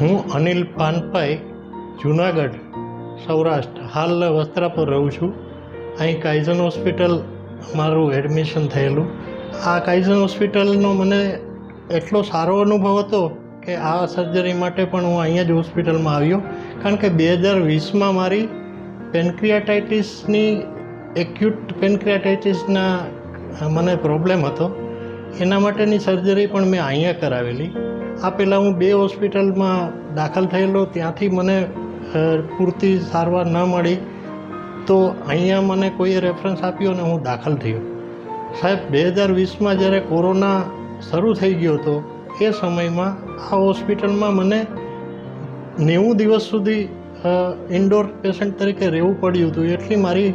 હું અનિલ પાનપાઈ, જુનાગઢ, સૌરાષ્ટ્ર, હાલ વસ્ત્રાપુર રહું છું. અહીં કાઇઝન હોસ્પિટલ મારું એડમિશન થયેલું. આ કાઇઝન હોસ્પિટલનો મને એટલો સારો અનુભવ હતો કે આ સર્જરી માટે પણ હું અહીંયા જ હોસ્પિટલમાં આવ્યો, કારણ કે 2020માં મારી પેન્ક્રિયાટાઇટિસની એક્યુટ પેન્ક્રિયાટાઇટિસના મને પ્રોબ્લેમ હતો. એના માટેની સર્જરી પણ મેં અહીંયા કરાવેલી. આ પહેલાં હું 2 હોસ્પિટલમાં દાખલ થયેલો, ત્યાંથી મને પૂરતી સારવાર ન મળી તો અહીંયા મને કોઈએ રેફરન્સ આપ્યો અને હું દાખલ થયો. સાહેબ, 2020માં જ્યારે કોરોના શરૂ થઈ ગયો હતો એ સમયમાં આ હોસ્પિટલમાં મને 90 દિવસ સુધી ઇન્ડોર પેશન્ટ તરીકે રહેવું પડ્યું હતું. એટલી મારી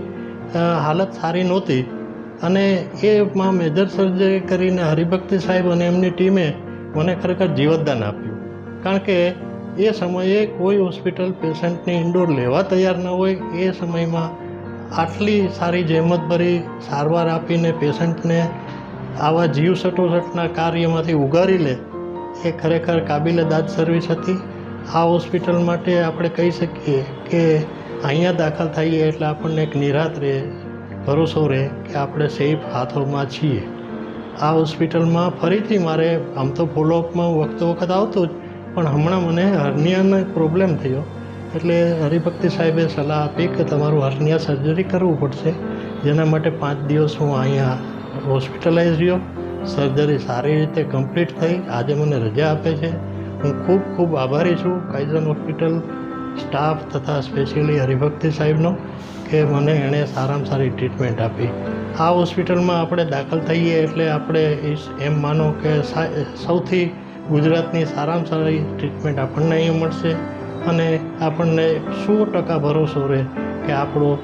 હાલત સારી નહોતી અને એમાં મેજર સર્જરી કરીને હરિભક્તિ સાહેબ અને એમની ટીમે મને ખરેખર જીવતદાન આપ્યું. કારણ કે એ સમયે કોઈ હોસ્પિટલ પેશન્ટને ઇન્ડોર લેવા તૈયાર ન હોય. એ સમયમાં આટલી સારી જહેમતભરી સારવાર આપીને પેશન્ટને આવા જીવ સટોસટના કાર્યમાંથી ઉગારી લે એ ખરેખર કાબિલે-દાદ સર્વિસ હતી. આ હોસ્પિટલ માટે આપણે કહી શકીએ કે અહીંયા દાખલ થઈએ એટલે આપણને એક નિરાંત રહે, ભરોસો રહે કે આપણે સેફ હાથોમાં છીએ. આ હોસ્પિટલમાં ફરીથી મારે આમ તો ફોલોઅપમાં વખત આવતો જ, પણ હમણાં મને હર્નિયાનો પ્રોબ્લેમ થયો એટલે હરિભક્તિ સાહેબે સલાહ આપી કે તમારું હર્નિયા સર્જરી કરવું પડશે. જેના માટે 5 દિવસ હું અહીંયા હોસ્પિટલાઇઝ રહ્યો. સર્જરી સારી રીતે કમ્પ્લીટ થઈ. આજે મને રજા આપે છે. હું ખૂબ ખૂબ આભારી છું કાઇઝન હોસ્પિટલ સ્ટાફ તથા સ્પેશિયલી હરિભક્તિ સાહેબનો કે મને એણે સારામાં સારી ટ્રીટમેન્ટ આપી. આ હોસ્પિટલમાં આપણે દાખલ થઈએ એટલે આપણે એમ માનો કે સૌથી ગુજરાતની સારામાં સારી ટ્રીટમેન્ટ આપણને અહીં મળશે અને આપણને 100% ભરોસો રહે કે આપણું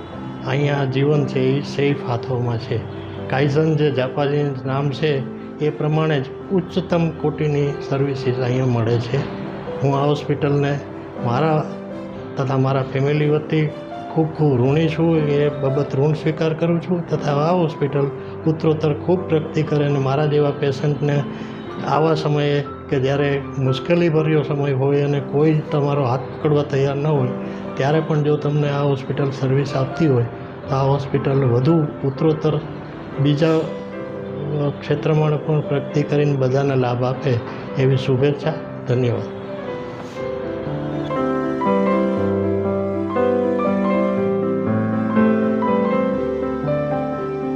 અહીંયા જીવન છે એ સેફ હાથોમાં છે. કાઇઝન જે જાપાનીઝ નામ છે એ પ્રમાણે જ ઉચ્ચતમ કોટીની સર્વિસીસ અહીંયા મળે છે. હું આ હોસ્પિટલને મારા તથા મારા ફેમિલી વતી ખૂબ ખૂબ ઋણી છું. એ બાબત ઋણ સ્વીકાર કરું છું તથા આ હોસ્પિટલ ઉત્તરોત્તર ખૂબ પ્રગતિ કરે અને મારા જેવા પેશન્ટને આવા સમયે કે જ્યારે મુશ્કેલીભર્યો સમય હોય અને કોઈ તમારો હાથ પકડવા તૈયાર ન હોય ત્યારે પણ જો તમને આ હોસ્પિટલ સર્વિસ આપતી હોય તો આ હોસ્પિટલ વધુ ઉત્તરોત્તર બીજા ક્ષેત્રમાં પણ પ્રગતિ કરીને બધાને લાભ આપે એવી શુભેચ્છા. ધન્યવાદ.